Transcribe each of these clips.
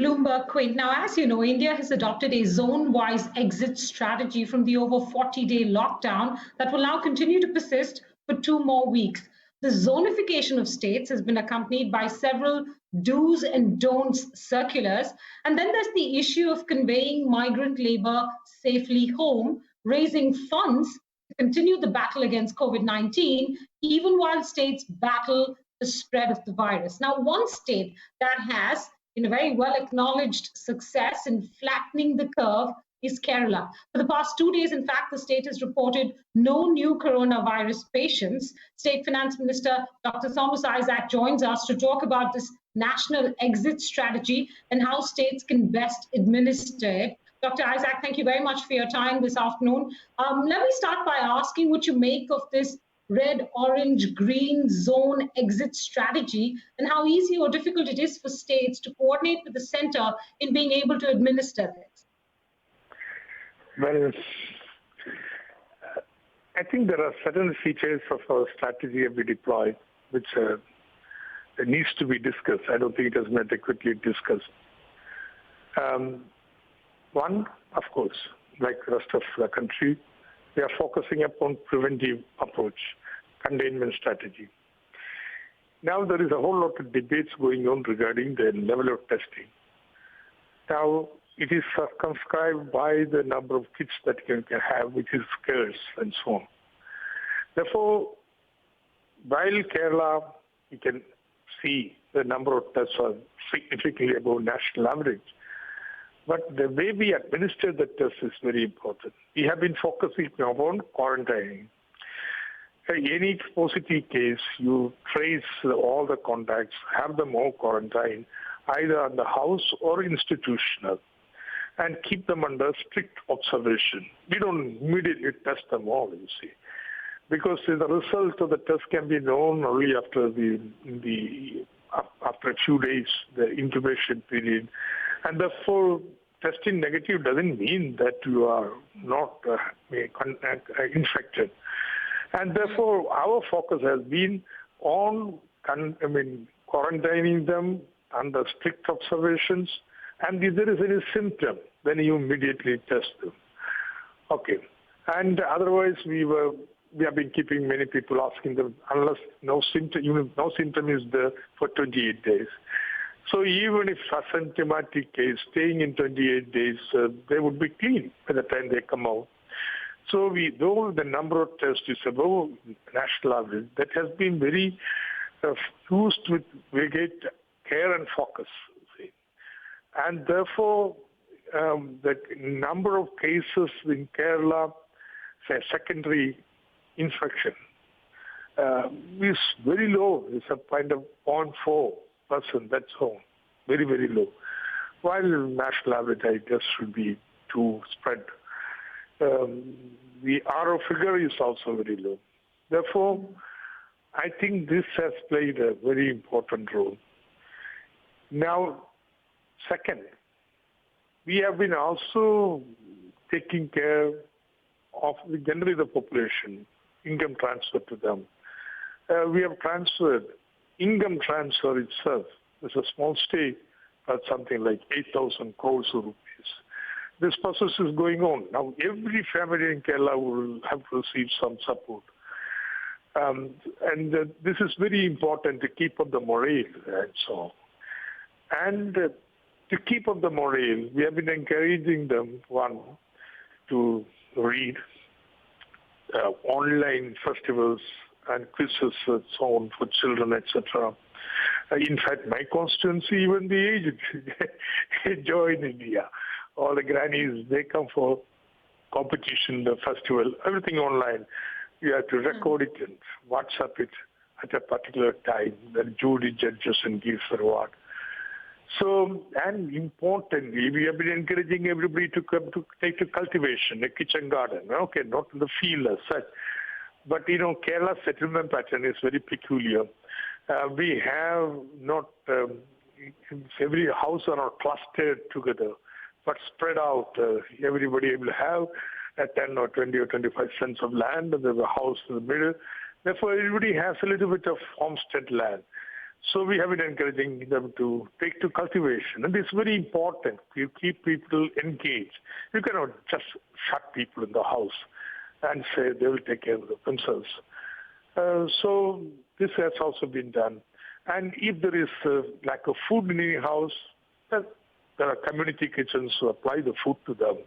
BloombergQuint. Now, as you know, India has adopted a zone-wise exit strategy from the over 40-day lockdown that will now continue to persist for 2 more weeks. The zonification of states has been accompanied by several do's and don'ts circulars. And then there's the issue of conveying migrant labor safely home, raising funds to continue the battle against COVID-19, even while states battle the spread of the virus. Now, one state that has in a very well acknowledged success in flattening the curve is Kerala. For the past 2 days, in fact, the state has reported no new coronavirus patients. State Finance Minister Dr. Thomas Isaac joins us to talk about this national exit strategy and how states can best administer it. Dr. Isaac, thank you very much for your time this afternoon. Let me start by asking what you make of this red, orange, green zone exit strategy and how easy or difficult it is for states to coordinate with the center in being able to administer this. Well, I think there are certain features of our strategy we deploy which needs to be discussed. I don't think it has been adequately discussed. One, of course, like the rest of the country, we are focusing upon preventive approach, containment strategy. Now there is a whole lot of debates going on regarding the level of testing. Now it is circumscribed by the number of kits that you can have, which is scarce and so on. Therefore, while Kerala, you can see the number of tests are significantly above national average, but the way we administer the test is very important. We have been focusing on quarantining. Any positive case, you trace all the contacts, have them all quarantined, either on the house or institutional, and keep them under strict observation. We don't immediately test them all, you see, because the result of the test can be known only after after a few days, the incubation period. And therefore, testing negative doesn't mean that you are not infected. And therefore, our focus has been on quarantining them under strict observations. And if there is any symptom, then you immediately test them. Okay. And otherwise, we have been keeping many people asking them, unless no symptom is there for 28 days. So even if asymptomatic case staying in 28 days, they would be clean by the time they come out. So though the number of tests is above national average, that has been very used with great care and focus. See. And therefore, the number of cases in Kerala, say secondary infection, is very low. It's a kind of 0.4%, that's all. Very, very low. While national average, I guess, should be to spread. The RO figure is also very low. Therefore, I think this has played a very important role. Now, second, we have been also taking care of generally the population, income transfer to them. We have transferred income transfer itself. There's a small state at something like 8,000 crores of rupees. This process is going on. Now, every family in Kerala will have to receive some support. This is very important to keep up the morale and so on. And to keep up the morale, we have been encouraging them, one, to read online festivals and quizzes and so on for children, etc. In fact, my constituency, even the aged join India. All the grannies, they come for competition, the festival, everything online. You have to record it and WhatsApp it at a particular time. The jury judges and gives the reward. So, and importantly, we have been encouraging everybody to come to take to cultivation, a kitchen garden. Okay, not in the field as such. But, Kerala settlement pattern is very peculiar. We have not, every house are not clustered together, but spread out. Everybody will have a 10 or 20 or 25 cents of land, and there's a house in the middle. Therefore, everybody has a little bit of homestead land. So we have been encouraging them to take to cultivation. And it's very important. You keep people engaged. You cannot just shut people in the house and say they will take care of themselves. So this has also been done. And if there is lack of food in any house, there are community kitchens who apply the food to them.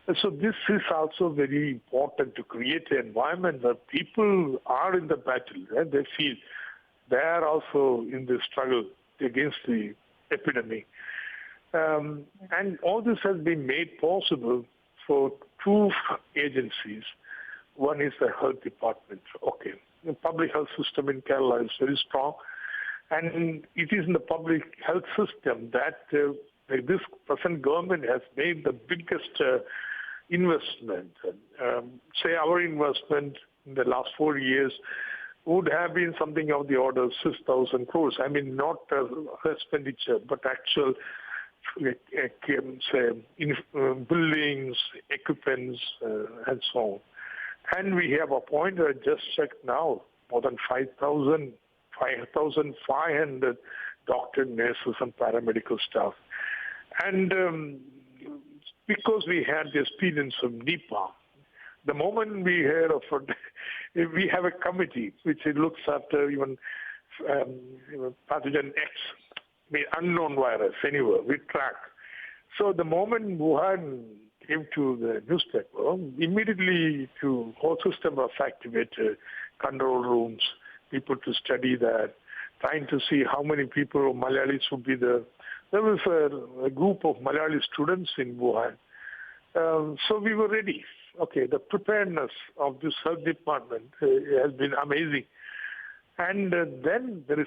And so this is also very important to create an environment where people are in the battle. And they feel they are also in the struggle against the epidemic. And all this has been made possible for two agencies. One is the health department. Okay, the public health system in Kerala is very strong. And it is in the public health system that this present government has made the biggest investment. Say our investment in the last 4 years would have been something of the order of 6,000 crores. I mean, not expenditure, but actual, buildings, equipments, and so on. And we have appointed, I just checked now, more than 5,500 doctors, nurses, and paramedical staff. And because we had the experience of Nipah, the moment we heard of it, we have a committee which looks after even pathogen X, unknown virus, anywhere, we track. So the moment Wuhan came to the newspaper, immediately the whole system was activated, control rooms, people to study that, trying to see how many people of Malayalis would be there. There was a group of Malayali students in Wuhan. So we were ready. Okay, the preparedness of this health department has been amazing. And then there is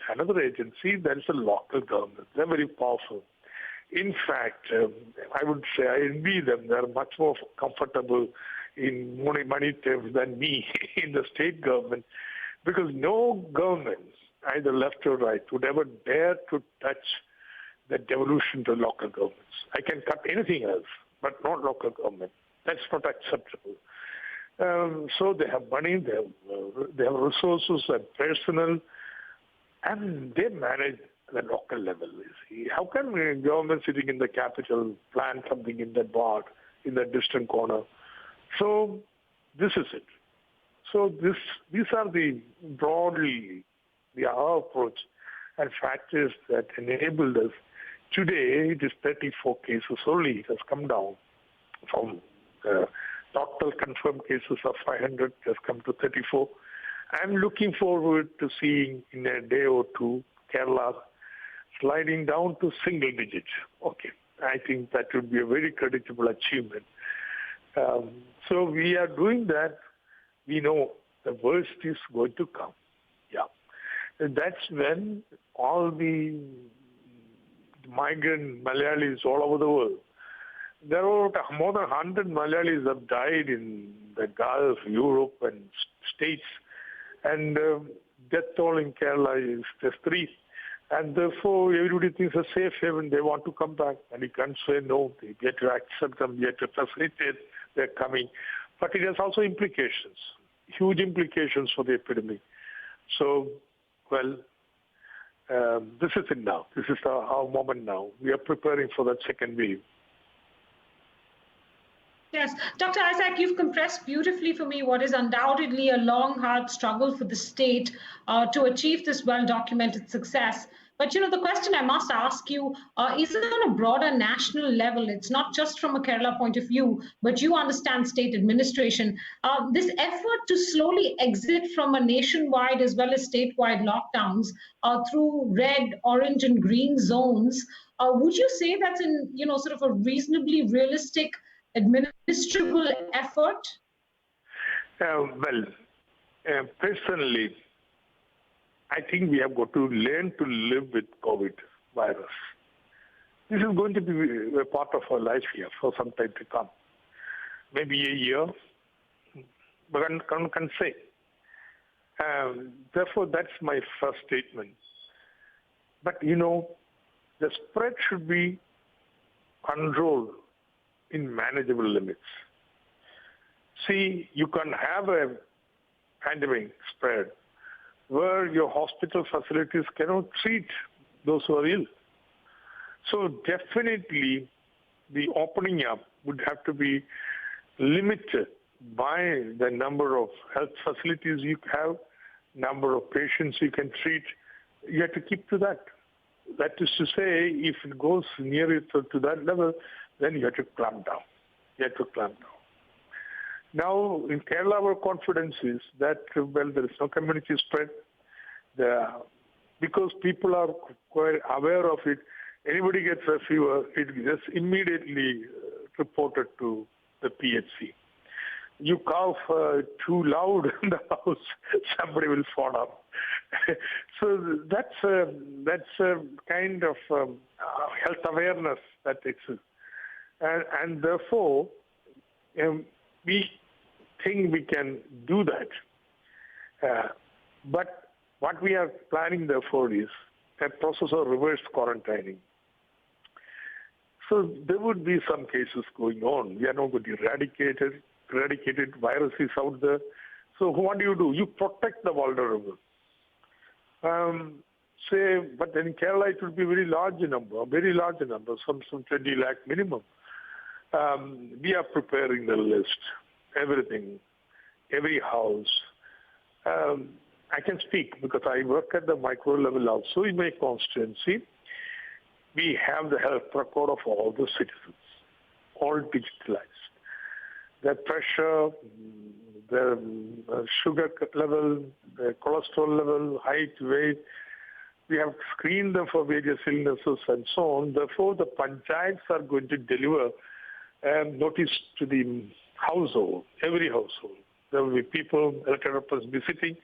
another agency, that is a local government. They're very powerful. In fact, I would say I envy them. They're much more comfortable in money terms than me in the state government, because no government, either left or right, would ever dare to touch the devolution to local governments. I can cut anything else, but not local government. That's not acceptable. So they have money, they have resources and personnel, and they manage the local level. You see, how can a government sitting in the capital plan something in that bar, in that distant corner? So this is it. So these are broadly our approach and factors that enabled us. Today it is 34 cases only. It has come down from total confirmed cases of 500 has come to 34. I'm looking forward to seeing in a day or two Kerala sliding down to single digit. Okay, I think that would be a very creditable achievement. So we are doing that. We know the worst is going to come. Yeah, and that's when all the migrant Malayalis all over the world. There are more than 100 Malayalis have died in the Gulf, Europe, and states. And death toll in Kerala is just 3. And therefore, everybody thinks a safe haven. They want to come back. And you can't say no. You have to accept them. You have to facilitate their coming. But it has also implications, huge implications for the epidemic. So, well, this is it now. This is our moment now. We are preparing for that second wave. Yes, Dr. Isaac, you've compressed beautifully for me what is undoubtedly a long, hard struggle for the state to achieve this well-documented success. But, the question I must ask you, is it on a broader national level? It's not just from a Kerala point of view, but you understand state administration. This effort to slowly exit from a nationwide as well as statewide lockdowns through red, orange, and green zones, would you say that's in, sort of a reasonably realistic administrable effort? Personally, I think we have got to learn to live with COVID virus. This is going to be a part of our life here for some time to come. Maybe a year, but I can say. Therefore, that's my first statement. But, the spread should be controlled in manageable limits. See, you can have a pandemic spread where your hospital facilities cannot treat those who are ill. So definitely the opening up would have to be limited by the number of health facilities you have, number of patients you can treat. You have to keep to that. That is to say, if it goes near to that level, then you have to clamp down. You have to clamp down. Now, in Kerala, our confidence is that, well, there is no community spread. Because people are quite aware of it, anybody gets a fever, it is immediately reported to the PHC. You cough too loud in the house, somebody will fall up. So that's a kind of health awareness that exists. And therefore, we think we can do that. But what we are planning, therefore, is a process of reverse quarantining. So there would be some cases going on. We are not going to eradicate virus is out there. So what do? You protect the vulnerable. But in Kerala it will be very large number, some 20 lakh minimum. We are preparing the list, everything, every house. I can speak because I work at the micro level also in my constituency. We have the health record of all the citizens, all digitalized. Their pressure, their sugar level, their cholesterol level, height, weight. We have screened them for various illnesses and so on. Therefore, the panchayats are going to deliver notice to the household, every household. There will be people, elected representatives visiting.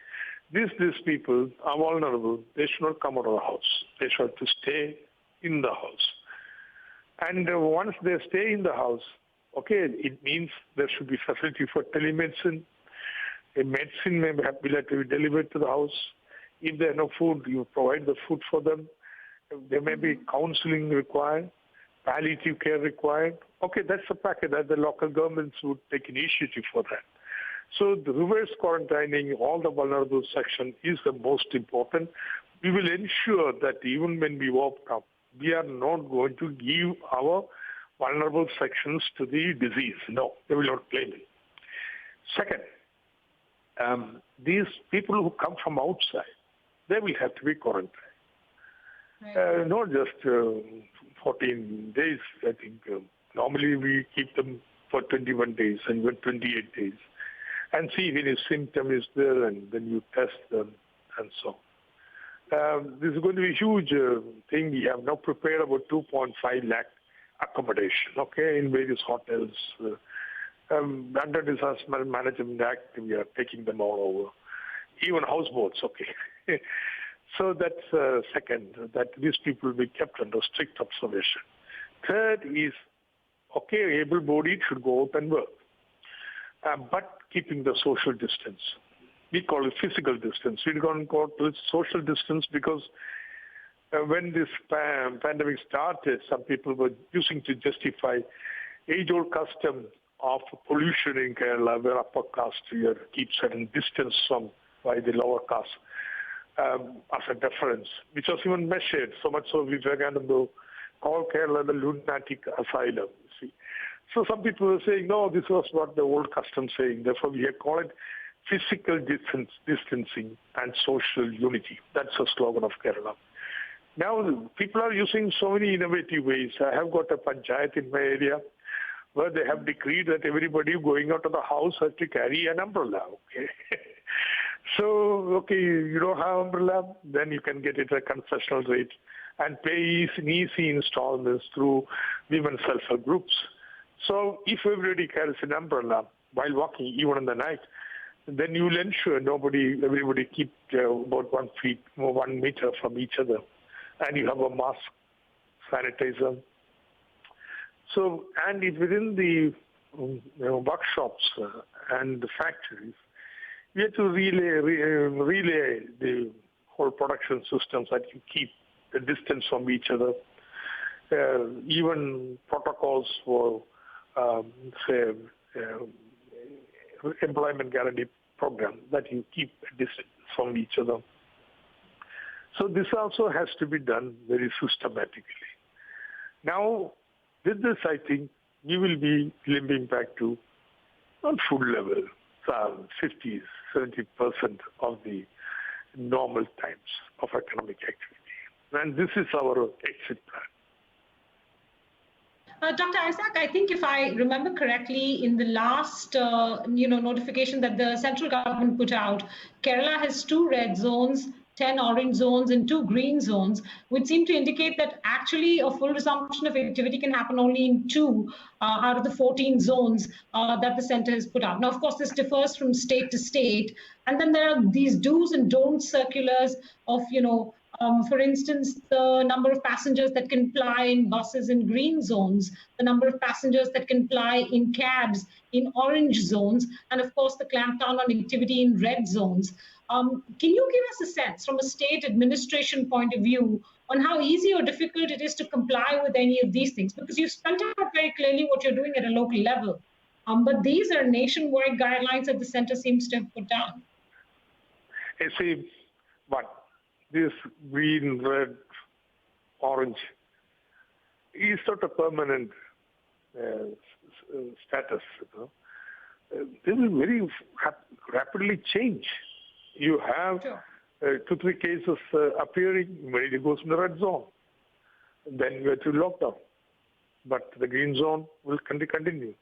These people are vulnerable. They should not come out of the house. They should have to stay in the house. And once they stay in the house, okay, it means there should be facility for telemedicine. A medicine will have to be delivered to the house. If there are no food, you provide the food for them. There may be counseling required, palliative care required. Okay, that's a package that the local governments would take initiative for that. So the reverse quarantining all the vulnerable section is the most important. We will ensure that even when we open up, we are not going to give our vulnerable sections to the disease. No, they will not claim it. Second, these people who come from outside, they will have to be quarantined. Right. Not just 14 days, I think. Normally we keep them for 21 days and even 28 days and see if any symptom is there and then you test them and so on. This is going to be a huge thing. We have now prepared about 2.5 lakh accommodation, okay, in various hotels. Under Disaster Management Act, we are taking them all over. Even houseboats, okay. So that's second, that these people will be kept under strict observation. Third is, okay, able-bodied should go out and work, but keeping the social distance. We call it physical distance. We don't call it social distance because when this pandemic started, some people were using to justify age-old custom of pollution in Kerala, where upper caste here keep certain distance from by the lower caste as a deference, which was even measured, so much so Vivekananda called Kerala the lunatic asylum. See. So some people were saying, no, this was what the old custom saying. Therefore, we call it physical distancing and social unity. That's the slogan of Kerala. Now, people are using so many innovative ways. I have got a panchayat in my area where they have decreed that everybody going out of the house has to carry an umbrella. Okay. So, okay, you don't have umbrella, then you can get it at a concessional rate and pay easy installments through women's self-help groups. So if everybody carries an umbrella while walking, even in the night, then you will ensure everybody keep about 1 meter from each other. And you have a mask, sanitizer. So, and it's within the workshops and the factories, we have to relay the whole production systems that you keep the distance from each other. Even protocols for, employment guarantee program that you keep a distance from each other. So this also has to be done very systematically. Now, with this, I think we will be limping back to on full level, 50, 70% of the normal times of economic activity. And this is our exit plan. Dr. Isaac, I think if I remember correctly, in the last notification that the central government put out, Kerala has 2 red zones, 10 orange zones, and 2 green zones, which seem to indicate that actually a full resumption of activity can happen only in 2 out of the 14 zones that the center has put out. Now, of course, this differs from state to state, and then there are these do's and don'ts circulars of for instance, the number of passengers that can fly in buses in green zones, the number of passengers that can fly in cabs in orange zones, and of course, the clampdown on activity in red zones. Can you give us a sense from a state administration point of view on how easy or difficult it is to comply with any of these things? Because you've spelled out very clearly what you're doing at a local level. But these are nationwide guidelines that the center seems to have put down. You see, but this green, red, orange is not a permanent status. They will very rapidly change. You have 2-3 cases appearing, immediately goes in the red zone. Then you have to lockdown. But the green zone will continue.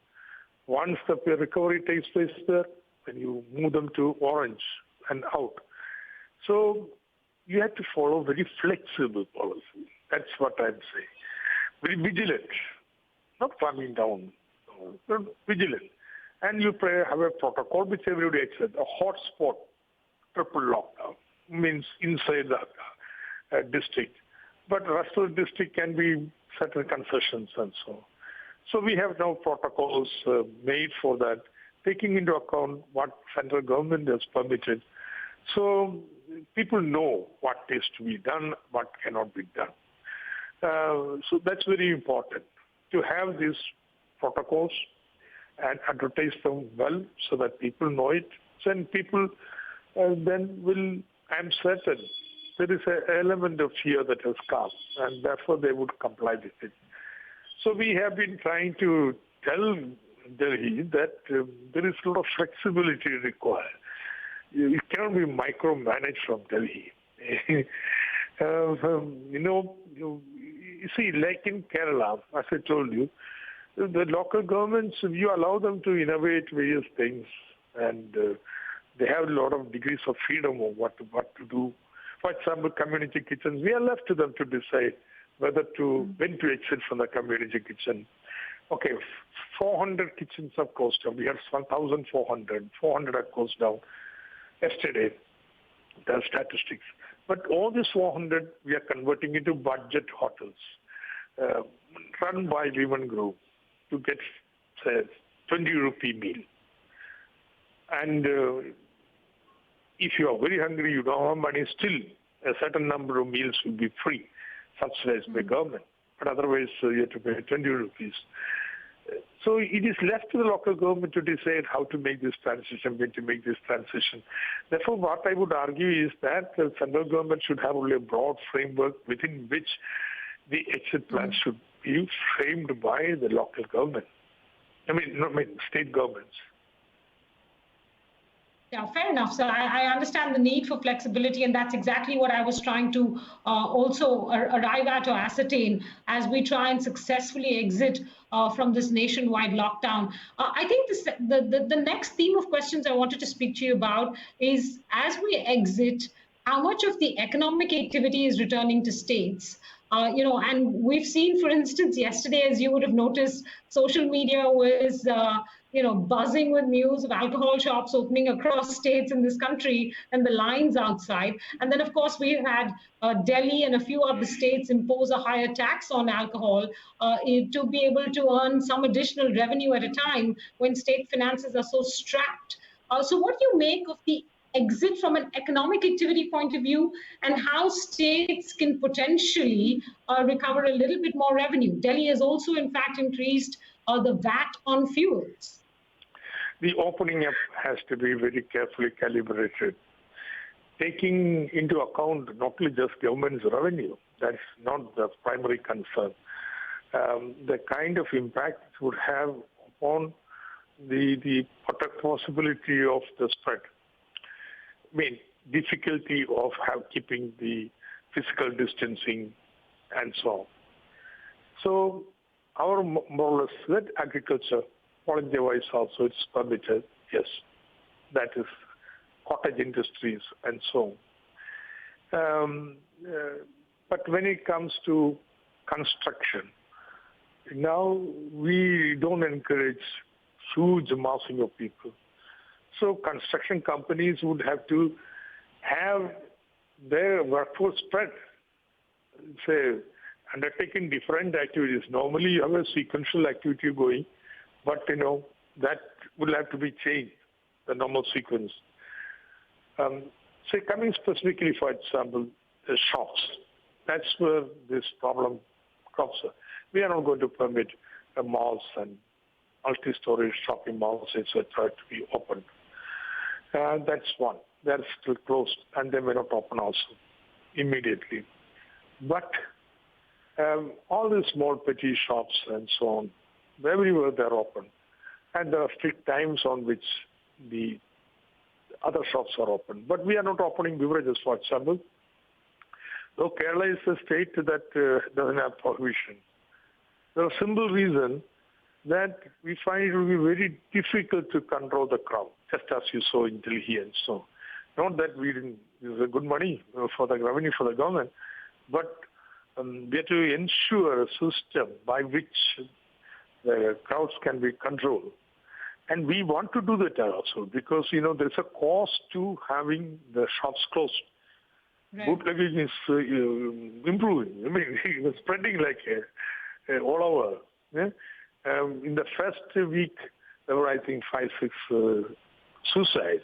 Once the recovery takes place there, then you move them to orange and out. So you have to follow very flexible policy. That's what I'm saying. Very vigilant, not clamping down, but vigilant. And you have a protocol which everybody accepts. A hotspot, triple lockdown, means inside the district. But rest of the district can be certain concessions and so on. So we have now protocols made for that, taking into account what central government has permitted. So people know what is to be done, what cannot be done. So that's very important to have these protocols and advertise them well so that people know it. And people then will, I'm certain, there is an element of fear that has come, and therefore they would comply with it. So we have been trying to tell Delhi that there is a lot of flexibility required. It cannot be micromanaged from Delhi. You see, like in Kerala, as I told you, the local governments, you allow them to innovate various things, and they have a lot of degrees of freedom of what to do. For example, community kitchens, we are left to them to decide when to exit from the community kitchen. Okay, 400 kitchens have closed down. We have 1,400. 400 have closed down yesterday, the statistics. But all these 400, we are converting into budget hotels run by Lehman Group to get, say, 20 rupee meal. And if you are very hungry, you don't have money, still a certain number of meals will be free, subsidized by government. But otherwise, you have to pay 20 rupees. So it is left to the local government to decide how to make this transition, when to make this transition. Therefore, what I would argue is that the central government should have only a broad framework within which the exit plan should be framed by the local government. State governments. Yeah, fair enough. So I understand the need for flexibility, and that's exactly what I was trying to also arrive at or ascertain as we try and successfully exit from this nationwide lockdown. I think the next theme of questions I wanted to speak to you about is, as we exit, how much of the economic activity is returning to states? And we've seen, for instance, yesterday, as you would have noticed, social media was buzzing with news of alcohol shops opening across states in this country and the lines outside. And then, of course, we've had Delhi and a few other states impose a higher tax on alcohol to be able to earn some additional revenue at a time when state finances are so strapped. So what do you make of the exit from an economic activity point of view, and how states can potentially recover a little bit more revenue? Delhi has also, in fact, increased the VAT on fuels. The opening up has to be very carefully calibrated. taking into account not only just government's revenue, that's not the primary concern, the kind of impact it would have upon the possibility of the spread. I mean, difficulty of keeping the physical distancing and so on. So our more or less that agriculture, volunteer-wise also it's permitted, yes, that is cottage industries and so on. But when it comes to construction, now we don't encourage huge massing of people. So construction companies would have to have their workforce spread, say, undertaking different activities. Normally you have a sequential activity going, but that will have to be changed, the normal sequence. Say coming specifically, for example, the shops, that's where this problem crops up. We are not going to permit malls and multi-story shopping malls, etc., to be opened. That's one. They're still closed, and they may not open also immediately. But all these small petty shops and so on, everywhere they're open. And there are strict times on which the other shops are open. But we are not opening beverages, for example. Though Kerala is a state that doesn't have prohibition. There's a simple reason that we find it will be very difficult to control the crowd, just as you saw in Delhi and so. Not that we didn't use a good money for the revenue for the government, but we have to ensure a system by which the crowds can be controlled. And we want to do that also because, there's a cost to having the shops closed. Right. Bootlegging is improving. I mean, it's spreading like all over. Yeah? In the first week, there were, I think, 5-6 suicides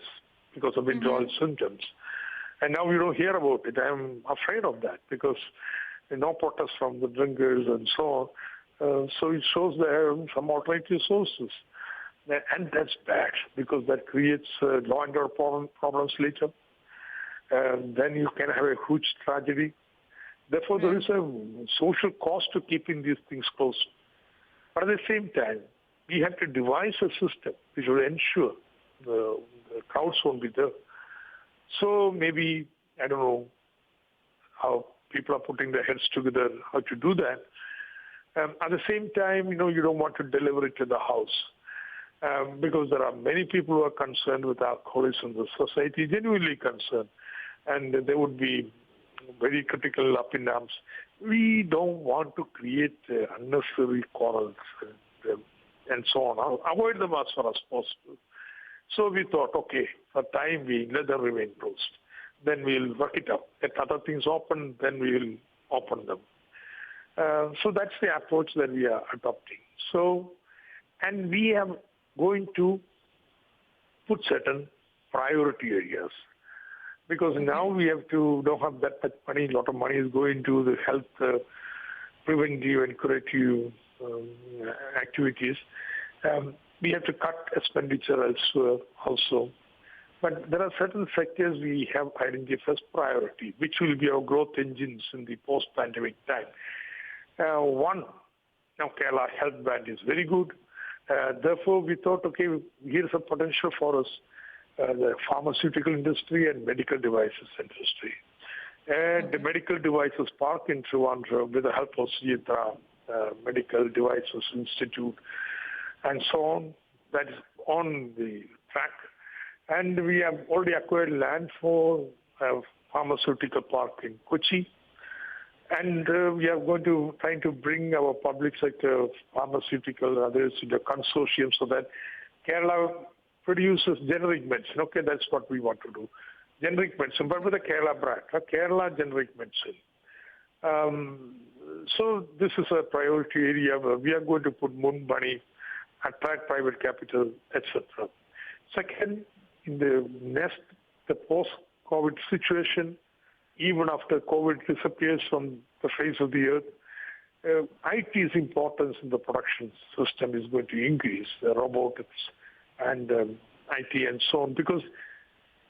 because of withdrawal symptoms. And now we don't hear about it. I'm afraid of that because no protest from the drinkers and so on. So it shows there are some alternative sources. And that's bad because that creates law and order problems later. Then you can have a huge tragedy. Therefore, there is a social cost to keeping these things closed. But at the same time, we have to devise a system which will ensure the crowds won't be there. So maybe, I don't know how people are putting their heads together, how to do that. At the same time, you don't want to deliver it to the house because there are many people who are concerned with alcoholism in the society, genuinely concerned, and they would be very critical, up in arms. We don't want to create unnecessary quarrels and so on. Avoid them as far as possible. So we thought, okay, for time being, let them remain closed. Then we'll work it out. Let other things open, then we'll open them. So that's the approach that we are adopting. So, and we are going to put certain priority areas. Because now we don't have that much money. A lot of money is going to the health preventive and curative activities. We have to cut expenditure elsewhere also. But there are certain sectors we have identified as priority, which will be our growth engines in the post-pandemic time. One, now Kerala health band is very good. Therefore, we thought, okay, here's a potential for us. The pharmaceutical industry and medical devices industry. And the medical devices park in Trivandrum with the help of Sujitra Medical Devices Institute and so on. That is on the track. And we have already acquired land for a pharmaceutical park in Kochi. And we are trying to bring our public sector, pharmaceutical and others into a consortium so that Kerala produces generic medicine. Okay, that's what we want to do. Generic medicine, but with a Kerala brand, a Kerala generic medicine. So this is a priority area where we are going to put more money, attract private capital, etc. Second, in the post-COVID situation, even after COVID disappears from the face of the earth, IT's importance in the production system is going to increase, robotics and IT and so on, because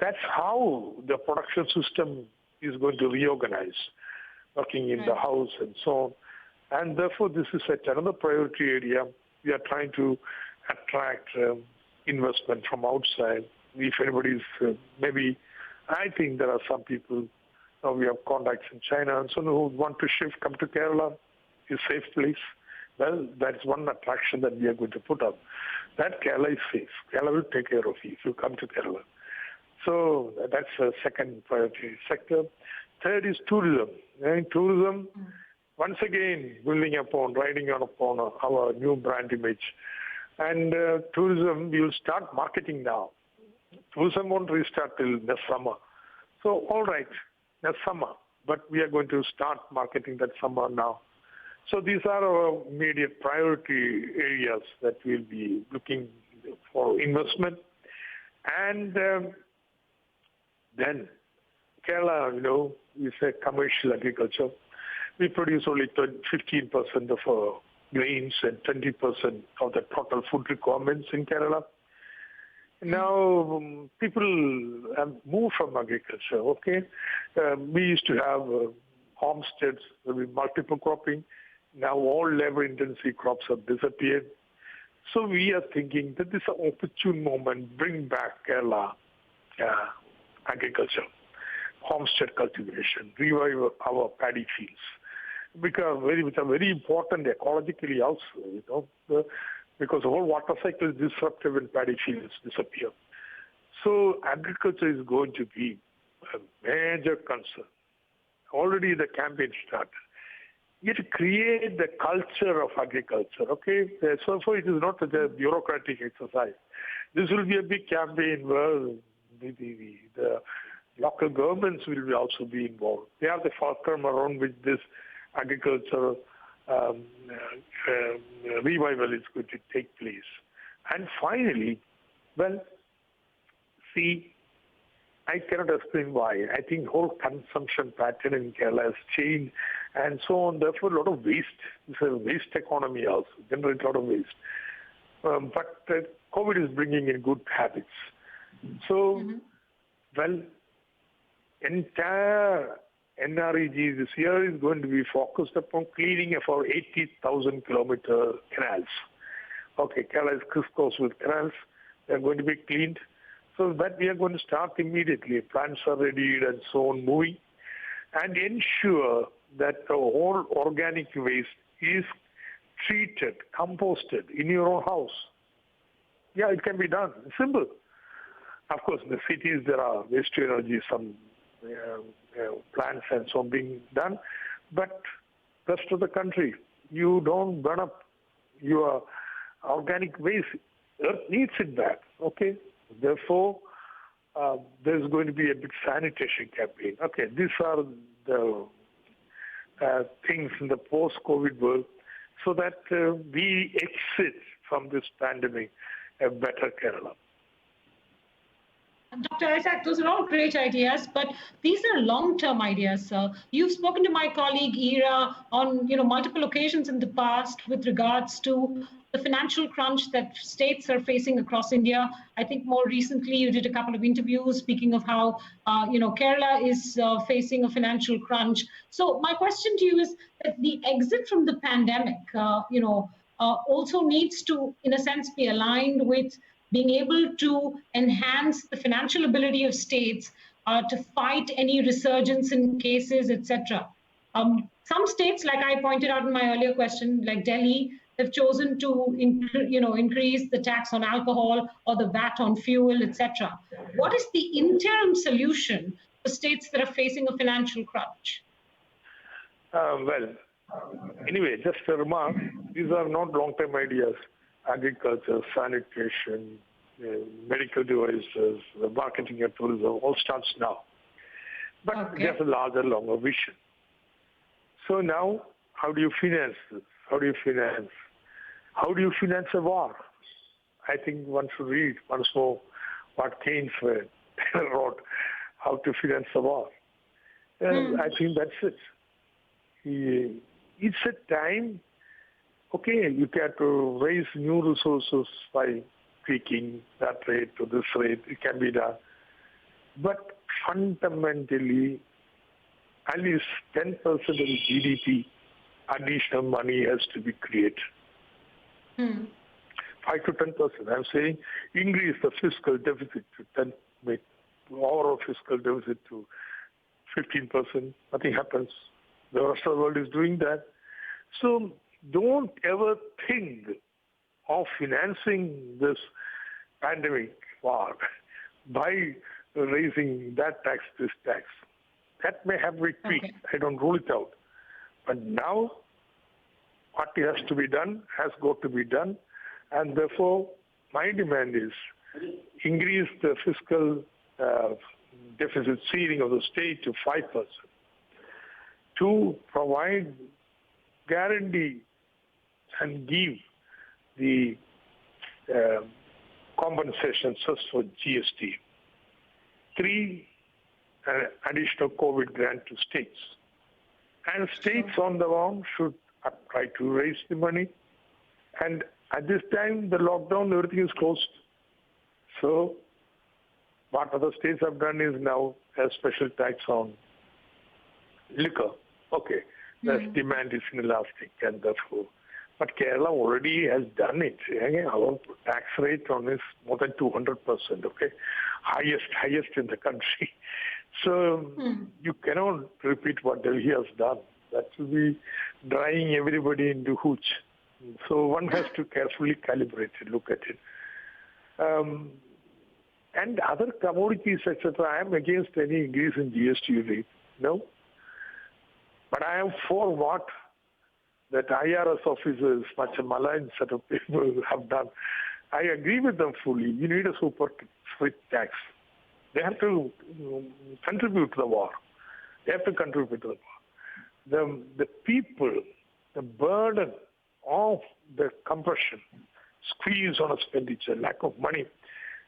that's how the production system is going to reorganize, working in the house and so on. And therefore, this is another priority area. We are trying to attract investment from outside. If anybody's maybe, I think there are some people, we have contacts in China and so on who want to come to Kerala. It's a safe place. Well, that's one attraction that we are going to put up. That Kerala is safe. Kerala will take care of you if you come to Kerala. So that's the second priority sector. Third is tourism. And tourism, once again, riding upon our new brand image. And tourism, we will start marketing now. Tourism won't restart till next summer. So, all right, next summer. But we are going to start marketing that summer now. So these are our immediate priority areas that we'll be looking for investment. And then Kerala, is a commercial agriculture. We produce only 15% of our grains and 20% of the total food requirements in Kerala. Now, people have moved from agriculture, okay? We used to have homesteads with multiple cropping. Now all labor-intensive crops have disappeared. So we are thinking that this is an opportune moment, bring back Kerala agriculture, homestead cultivation, revive our paddy fields, which are very important ecologically also, because the whole water cycle is disrupted when paddy fields disappear. So agriculture is going to be a major concern. Already the campaign started. You have to create the culture of agriculture, okay? So it is not a bureaucratic exercise. This will be a big campaign where the local governments will also be involved. They are the fulcrum around which this agricultural revival is going to take place. And finally, I cannot explain why. I think whole consumption pattern in Kerala has changed and so on. Therefore, a lot of waste. It's a waste economy also, generate a lot of waste. But COVID is bringing in good habits. So, entire NREG this year is going to be focused upon cleaning of our 80,000 kilometer canals. Okay, Kerala is crisscrossed with canals. They are going to be cleaned. So that we are going to start immediately. Plants are ready and so on, moving. And ensure that the whole organic waste is treated, composted in your own house. Yeah, it can be done. It's simple. Of course, in the cities there are waste to energy, some plants and so on being done. But rest of the country, you don't burn up your organic waste. Earth needs it back, okay? Therefore, there's going to be a big sanitation campaign. Okay, these are the things in the post-COVID world so that we exit from this pandemic a better Kerala. Dr. Isaac, those are all great ideas, but these are long-term ideas, sir. You've spoken to my colleague Ira on multiple occasions in the past with regards to the financial crunch that states are facing across India. I think more recently you did a couple of interviews speaking of how Kerala is facing a financial crunch. So my question to you is that the exit from the pandemic, also needs to, in a sense, be aligned with being able to enhance the financial ability of states to fight any resurgence in cases, etc. Some states, like I pointed out in my earlier question, like Delhi, have chosen to increase the tax on alcohol or the VAT on fuel, etc. What is the interim solution for states that are facing a financial crunch? Anyway, just a remark, these are not long-term ideas. Agriculture, sanitation, medical devices, the marketing and tourism, all starts now. But there's a larger, longer vision. So now, how do you finance this? How do you finance a war? I think one should read once more what Keynes wrote, how to finance a war. I think that's it. It's a time, okay, you have to raise new resources by tweaking that rate to this rate. It can be done. But fundamentally, at least 10% of the GDP additional money has to be created. 5 to 10%. I'm saying increase the fiscal deficit to 10, make overall fiscal deficit to 15%. Nothing happens. The rest of the world is doing that. So don't ever think of financing this pandemic war by raising that tax, this tax. That may have to be tweaked. Okay. I don't rule it out. But now, what has to be done has got to be done. And therefore, my demand is increase the fiscal deficit ceiling of the state to 5%. To provide guarantee and give the compensation just for GST. 3, additional COVID grant to states. And states on their own should try to raise the money. And at this time, the lockdown, everything is closed. So what other states have done is now a special tax on liquor. Okay, the demand is inelastic and therefore. But Kerala already has done it. Our tax rate on is more than 200%, okay? Highest in the country. So you cannot repeat what Delhi has done. That will be drawing everybody into hooch. So one has to carefully calibrate it, look at it. And other commodities, etc., I am against any increase in GST rate. No. But I am for what that IRS officers, much a malign set of people have done. I agree with them fully. You need a super strict tax. They have to contribute to the war. They have to contribute to the war. The people, the burden of the compression, squeeze on expenditure, lack of money,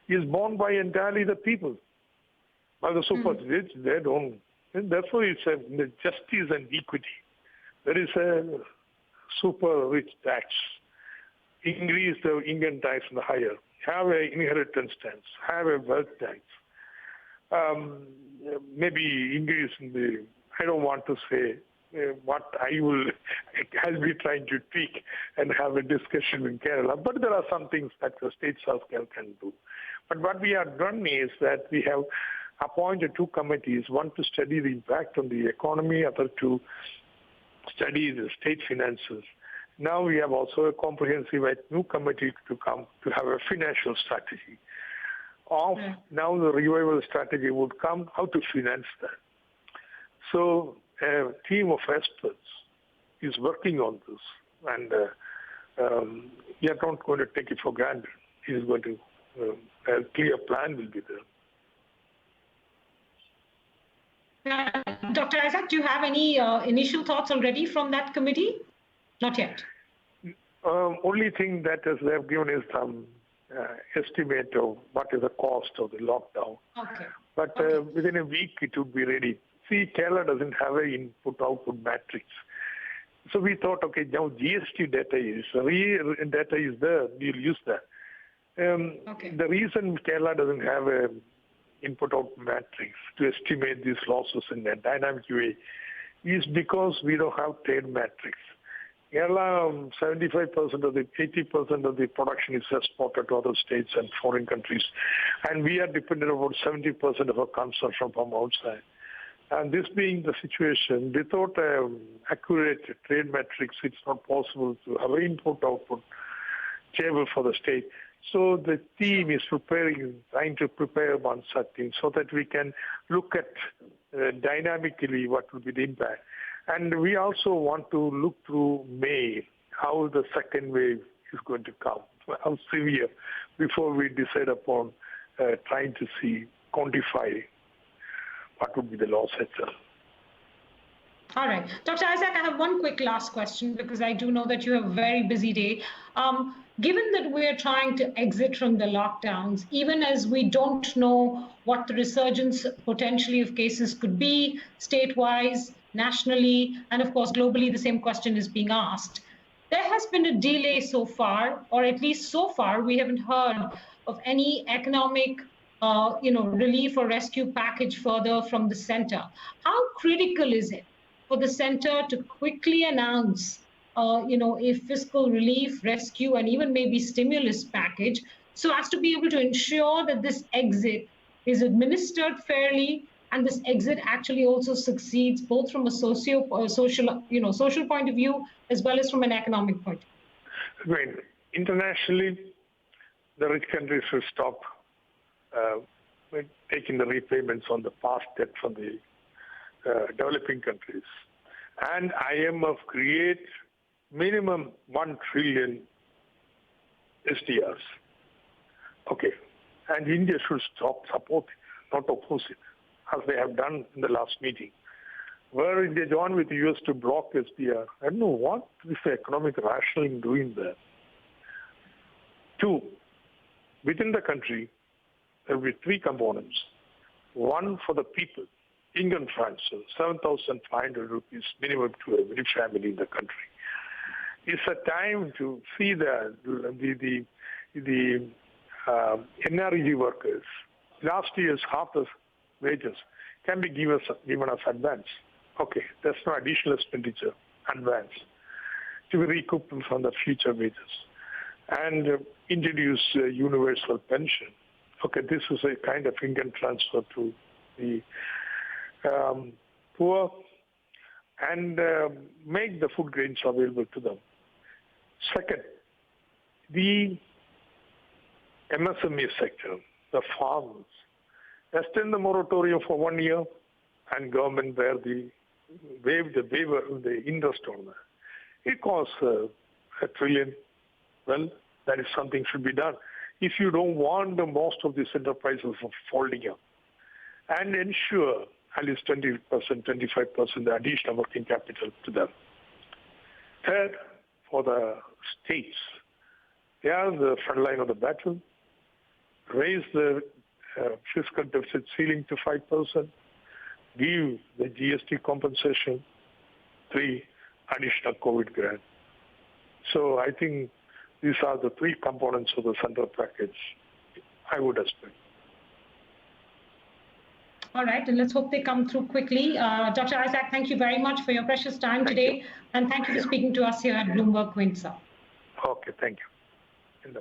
is borne by entirely the people. By the super rich, they don't. And therefore, it's the justice and equity. There is a super rich tax. Increase the income tax in the higher. Have an inheritance tax. Have a wealth tax. Maybe increase in the, I don't want to say what I'll be trying to tweak and have a discussion in Kerala, but there are some things that the states of Kerala can do. But what we have done is that we have appointed 2 committees, one to study the impact on the economy, other to study the state finances. Now we have also a comprehensive new committee to come to have a financial strategy. Now the revival strategy would come, how to finance that. So a team of experts is working on this, and we are not going to take it for granted. It is going to, a clear plan will be there. Dr. Isaac, do you have any initial thoughts already from that committee? Not yet. Only thing that they have given is some estimate of what is the cost of the lockdown. Okay. But within a week it would be ready. See, Kerala doesn't have an input-output matrix. So we thought, okay, now GST data is there. We'll use that. The reason Kerala doesn't have an input-output matrix to estimate these losses in a dynamic way is because we don't have trade matrix. Kerala, 75% of the 80% of the production is exported to other states and foreign countries, and we are dependent about 70% of our consumption from outside. And this being the situation, without accurate trade metrics, it's not possible to have an input-output table for the state. So the team is trying to prepare one such thing so that we can look at dynamically what will be the impact. And we also want to look through May, how the second wave is going to come, how severe, before we decide upon trying to quantify what would be the loss itself. All right. Dr. Isaac, I have one quick last question because I do know that you have a very busy day. Given that we're trying to exit from the lockdowns, even as we don't know what the resurgence potentially of cases could be state-wise, nationally, and of course globally, the same question is being asked. There has been a delay so far, or at least so far, we haven't heard of any economic relief or rescue package further from the center. How critical is it for the center to quickly announce, a fiscal relief, rescue, and even maybe stimulus package, so as to be able to ensure that this exit is administered fairly and this exit actually also succeeds both from a social point of view as well as from an economic point of view? Right. Internationally, the rich countries should stop taking the repayments on the past debt from the developing countries. And IMF create minimum 1 trillion SDRs. Okay. And India should stop support, not oppose it, as they have done in the last meeting, where India joined with the US to block SDR. I don't know what is the economic rationale in doing that. 2, within the country, there will be 3 components. One for the people, income transfer, 7,500 rupees minimum to every family in the country. It's a time to see the NREG workers. Last year's half the wages can be given us advance. Okay, that's no additional expenditure, advance, to be recouped from the future wages. And introduce universal pension. Okay, this is a kind of income transfer to the poor and make the food grains available to them. Second, the MSME sector, the farmers, extend the moratorium for 1 year and government waive the waiver, the interest on that. It costs $1 trillion. Well, that is something should be done. If you don't want the most of these enterprises folding up, and ensure at least 20%, 25% the additional working capital to them. Third, for the states, they are the front line of the battle. Raise the fiscal deficit ceiling to 5%. Give the GST compensation. 3, additional COVID grant. So I think these are the 3 components of the central package, I would expect. All right, and let's hope they come through quickly. Dr. Isaac, thank you very much for your precious time today, and thank you for speaking to us here at BloombergQuint, sir. Okay, thank you.